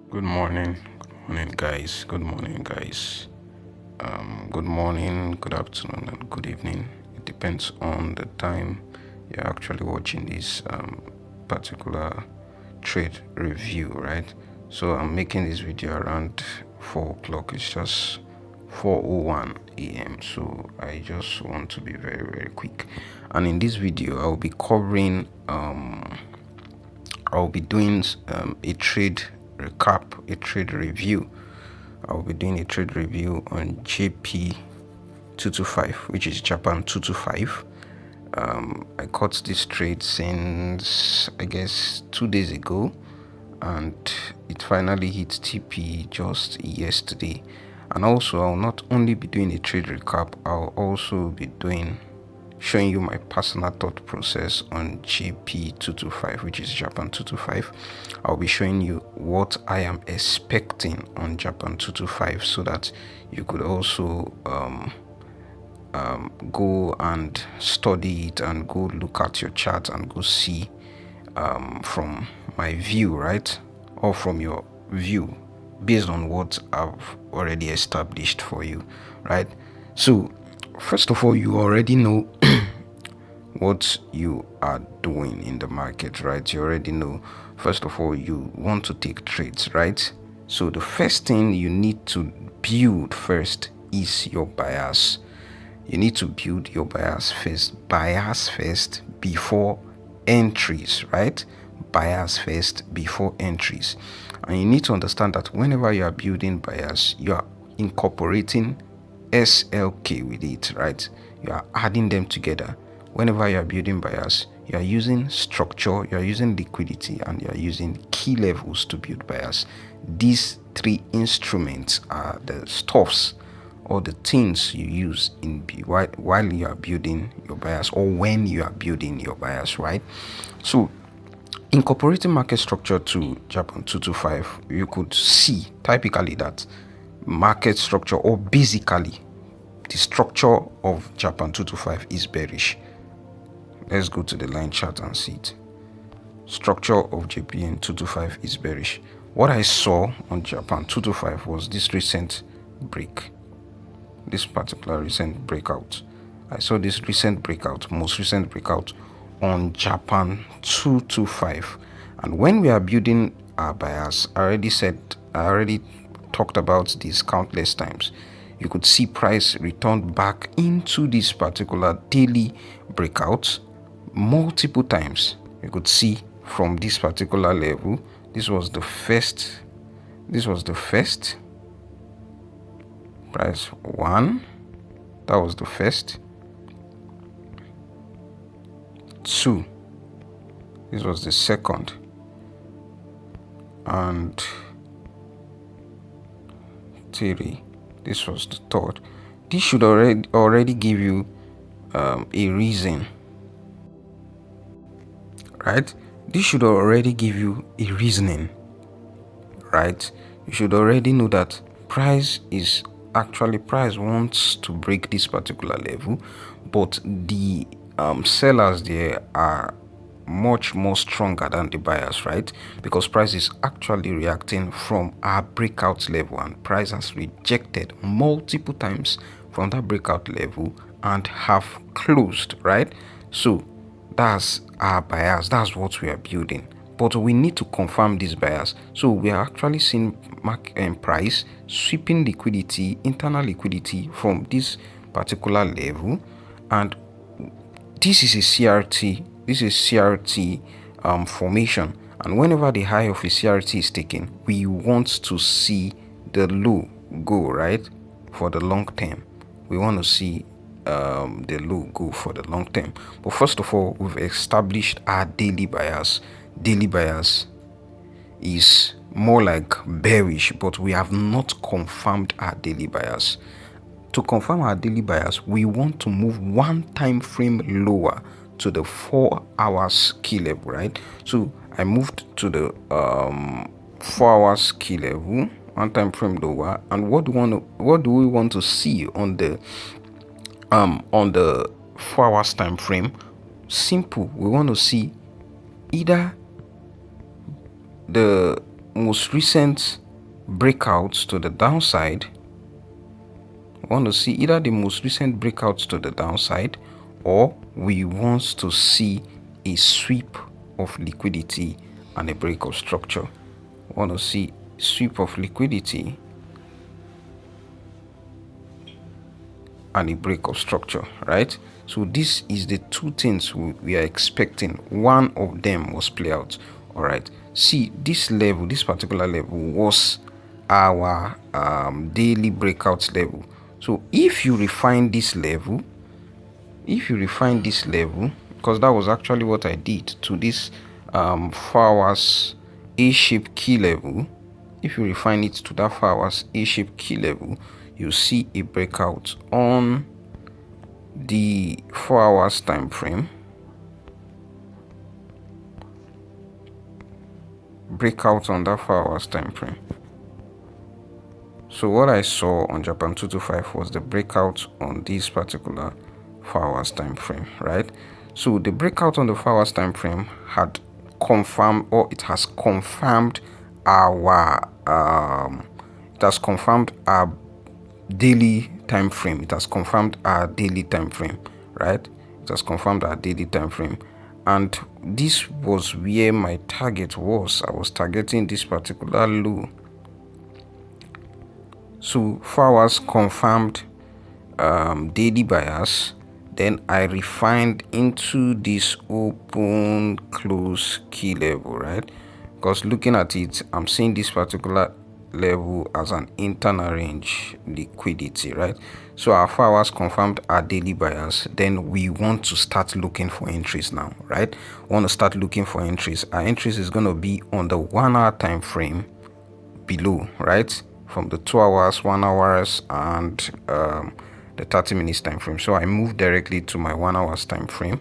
Good morning. Good morning, guys. Good morning, guys. Good morning, good afternoon, and good evening. It depends on the time you're actually watching this particular trade review, right? So I'm making this video around 4 o'clock. It's just 4:01 a.m. So I just want to be very, very quick. And in this video, I'll be covering I'll be doing a trade recap, a trade review. I'll be doing a trade review on JP 225, which is Japan 225. I caught this trade since I guess 2 days ago, and it finally hit TP just yesterday. And also, I'll not only be doing a trade recap, I'll also be showing you my personal thought process on JP225, which is Japan 225. I'll be showing you what I am expecting on Japan 225 so that you could also go and study it and go look at your chart and go see from my view, right? Or from your view based on what I've already established for you, right? So, first of all, you already know what you are doing in the market, right? You already know. First of all, you want to take trades, right? So the first thing you need to build first is your bias. You need to build your bias first before entries, right? Bias first before entries. And you need to understand that whenever you are building bias, you are incorporating SLK with it, right? You are adding them together. Whenever you are building bias, you are using structure, you are using liquidity, and you are using key levels to build bias. These three instruments are the stuffs or the things you use in while you are building your bias or when you are building your bias, right? So incorporating market structure to Japan 225, you could see typically that market structure, or basically the structure of Japan 225, is bearish. Let's go to the line chart and see it. Structure of JPN 225 is bearish. What I saw on Japan 225 was this recent break, this particular recent breakout. I saw this most recent breakout on Japan 225. And when we are building our bias, I already talked about this countless times. You could see price returned back into this particular daily breakout multiple times. You could see from this particular level, this was the first price one, that was the first. Two, this was the second, and three, this was the third. This should already give you a reason, right? This should already give you a reasoning, right? You should already know that price wants to break this particular level, but the sellers there are much more stronger than the buyers, right? Because price is actually reacting from our breakout level, and price has rejected multiple times from that breakout level and have closed, right? So that's our bias, that's what we are building, but we need to confirm this bias. So we are actually seeing price sweeping liquidity, internal liquidity, from this particular level, and this is a CRT formation. And whenever the high of a CRT is taken, we want to see the low go, right? For the long term, we want to see the low go for the long term. But first of all, we've established our daily bias. Daily bias is more like bearish, but we have not confirmed our daily bias. To confirm our daily bias, we want to move one time frame lower to the 4 hours key level, right? So I moved to the 4 hours key level, one time frame lower. And what do we want to see on the 4 hours time frame? Simple. We want to see either the most recent breakouts to the downside. We want to see either the most recent breakouts to the downside, or we want to see a sweep of liquidity and a break of structure. We want to see sweep of liquidity and a break of structure, right? So this is the two things we are expecting. One of them must play out. All right, see, this level, this particular level was our daily breakout level. So if you refine this level, because that was actually what I did to this 4 hours A-shaped key level. If you refine it to that 4 hours A-shaped key level, you see a breakout on the 4 hours time frame, breakout on that 4 hours time frame. So what I saw on Japan 225 was the breakout on this particular 4 hours time frame, right? So the breakout on the 4 hours time frame had confirmed, or it has confirmed our daily time frame. It has confirmed our daily time frame, right? It has confirmed our daily time frame. And this was where my target was. I was targeting this particular low. So 4 hours confirmed daily bias. Then I refined into this open close key level, right? Because looking at it, I'm seeing this particular level as an internal range liquidity, right? So our 4 hours confirmed our daily bias. Then we want to start looking for entries now, right? We want to start looking for entries. Our entries is going to be on the 1 hour time frame below, right? From the 2 hours, 1 hours, and the 30 minutes time frame. So I moved directly to my 1 hours time frame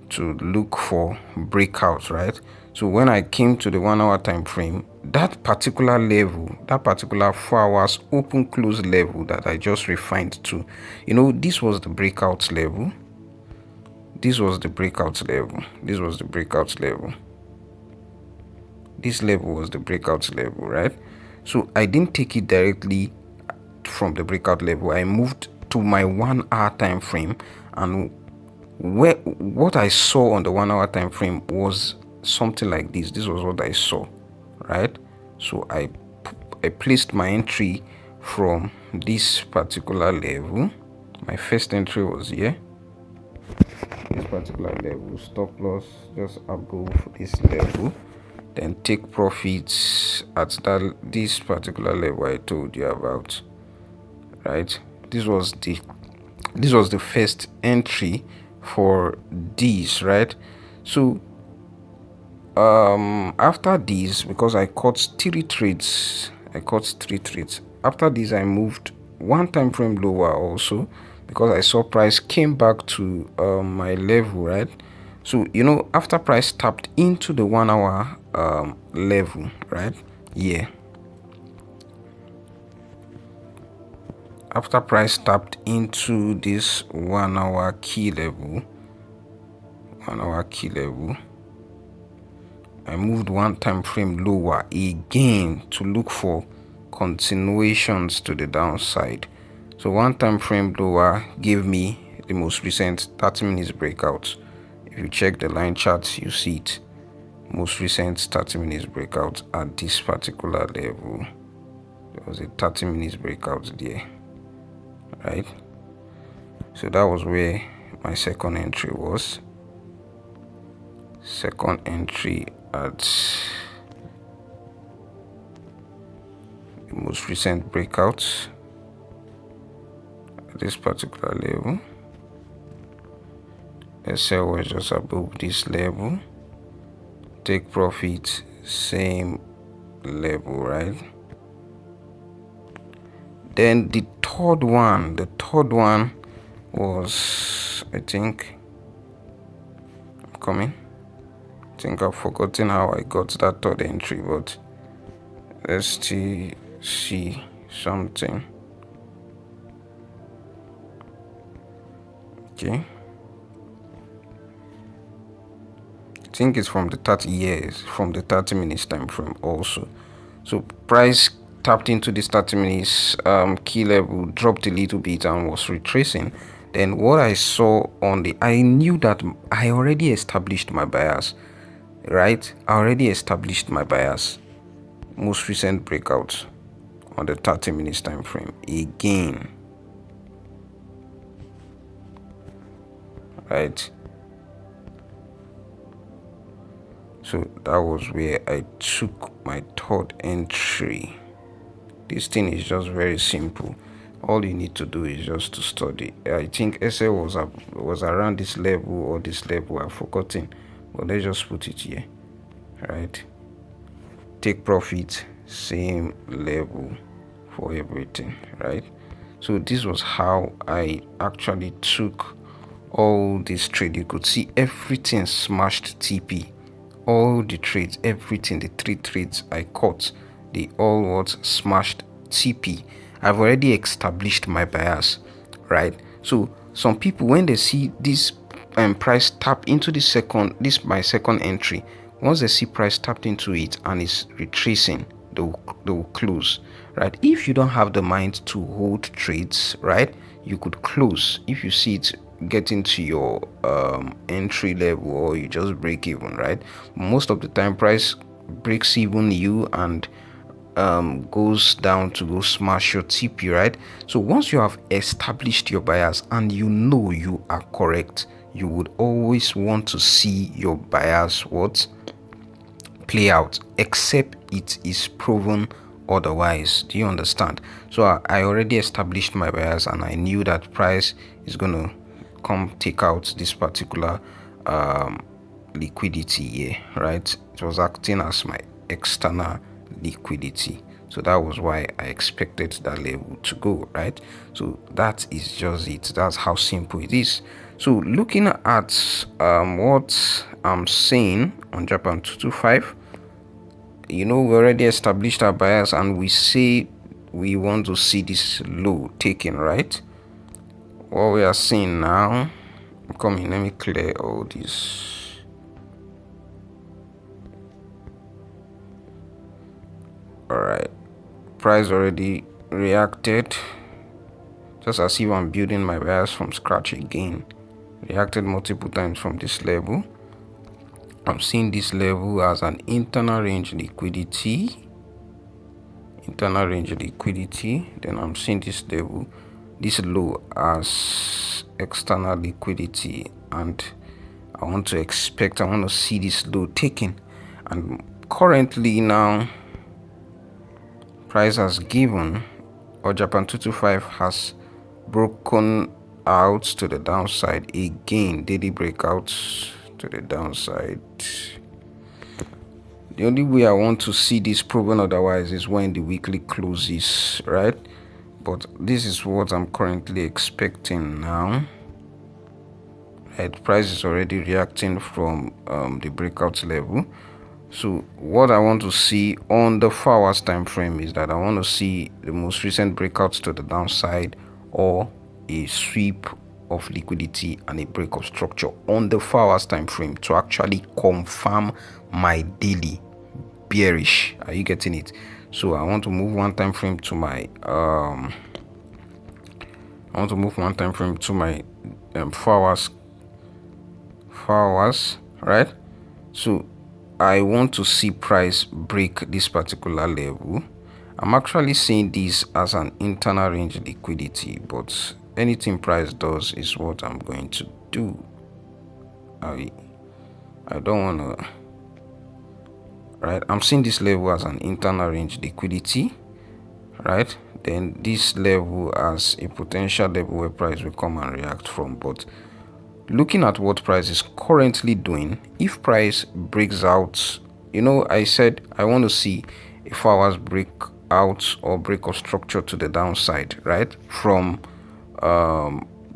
to look for breakouts, right? So when I came to the 1 hour time frame, that particular level, that particular 4 hours open close level that I just refined to, this was the breakout level. This was the breakout level. This was the breakout level. This level was the breakout level, right? So I didn't take it directly from the breakout level. I moved to my 1 hour time frame, and what I saw on the 1 hour time frame was something like this. This was what I saw, right? So I placed my entry from this particular level. My first entry was here, this particular level, stop loss just above this level, then take profits at this particular level I told you about, right? This was the first entry for these, right? So after this, because I caught three trades, after this I moved one time frame lower also, because I saw price came back to my level, right? So after price tapped into the 1 hour level, right? Yeah, after price tapped into this 1 hour key level, I moved one time frame lower again to look for continuations to the downside. So one time frame lower gave me the most recent 30 minutes breakout. If you check the line chart, you see it. Most recent 30 minutes breakout at this particular level. There was a 30 minutes breakout there, right? So that was where my second entry was. Second entry at the most recent breakouts at this particular level. SL was just above this level. Take profit, same level, right? Then the third one was, I think I've forgotten how I got that third entry, but let's still see something. Okay, I think it's from the 30 minutes time frame also. So price tapped into this 30 minutes key level, dropped a little bit and was retracing. Then what I saw on the, I knew that I already established my bias, right? I already established my bias. Most recent breakout on the 30 minutes time frame again, right? So that was where I took my third entry. This thing is just very simple. All you need to do is just to study. I think SL was around this level or this level. I've forgotten, but let's just put it here, right? Take profit, same level for everything, right? So this was how I actually took all this trade. You could see everything smashed TP, all the trades, everything, the 3 trades I caught, they all was smashed TP. I've already established my bias, right? So some people, when they see this price tap into this my second entry, once they see price tapped into it and it's retracing, they will close, right? If you don't have the mind to hold trades, right, you could close if you see it getting to your entry level, or you just break even, right? Most of the time price breaks even you and goes down to go smash your TP, right? So once you have established your bias and you know you are correct, you would always want to see your bias play out, except it is proven otherwise. Do you understand? So I already established my bias and I knew that price is gonna come take out this particular liquidity here, right? It was acting as my external liquidity, so that was why I expected that level to go, right? So that is just it. That's how simple it is. So looking at what I'm saying on Japan 225, we already established our bias and we say we want to see this low taken, right? What we are seeing now, come in, let me clear all this. All right, price already reacted, just as if I'm building my bias from scratch again. Reacted multiple times from this level. I'm seeing this level as an internal range liquidity. Then I'm seeing this level, this low, as external liquidity, and I want to see this low taken. And currently now price has given, or Japan 225 has broken out to the downside again, daily breakouts to the downside. The only way I want to see this proven otherwise is when the weekly closes, right? But this is what I'm currently expecting now. Right, price is already reacting from the breakout level. So what I want to see on the 4 hours time frame is that I want to see the most recent breakouts to the downside, or a sweep of liquidity and a break of structure on the 4 hours time frame to actually confirm my daily bearish. Are you getting it? So I want to move one time frame to my 4 hours, right? So I want to see price break this particular level. I'm actually seeing this as an internal range liquidity, but anything price does is what I'm going to do. I don't want to, right? I'm seeing this level as an internal range liquidity, right? Then this level as a potential level where price will come and react from. But looking at what price is currently doing, if price breaks out, I said I want to see a 4 hours breakout or break of structure to the downside, right, from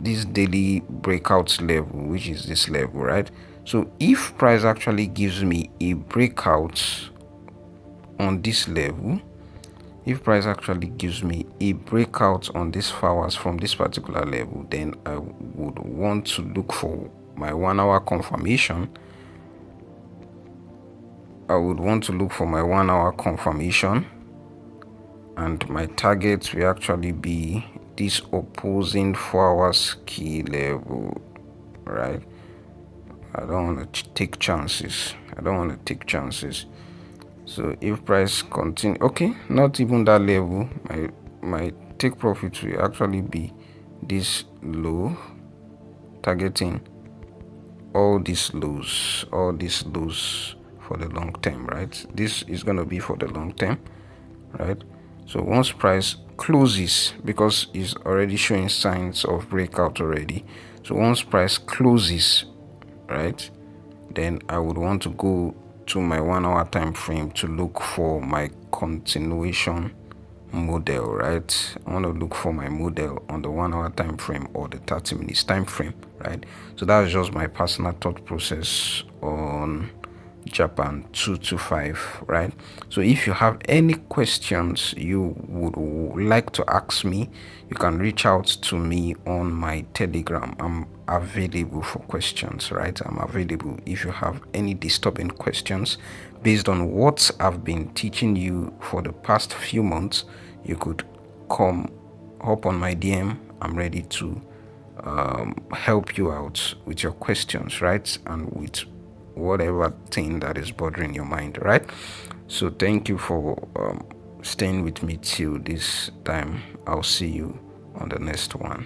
this daily breakout level, which is this level, right? So if price actually gives me a breakout on this level, if price actually gives me a breakout on this 4 hours from this particular level, then I would want to look for my 1 hour confirmation. I would want to look for my 1 hour confirmation, and my target will actually be this opposing 4 hours key level, right? I don't want to take chances. So if price continue, okay, not even that level, my take profit will actually be this low, targeting all these lows for the long term, right? This is going to be for the long term, right? So once price closes, because it's already showing signs of breakout already, so once price closes, right, then I would want to go to my 1 hour time frame to look for my continuation model, right? I want to look for my model on the 1 hour time frame or the 30 minutes time frame, right? So that's just my personal thought process on Japan 225, right? So if you have any questions you would like to ask me, you can reach out to me on my Telegram. I'm available for questions, right? I'm available if you have any disturbing questions based on what I've been teaching you for the past few months. You could come hop on my DM. I'm ready to help you out with your questions, right? And with whatever thing that is bothering your mind, right? So thank you for staying with me till this time. I'll see you on the next one.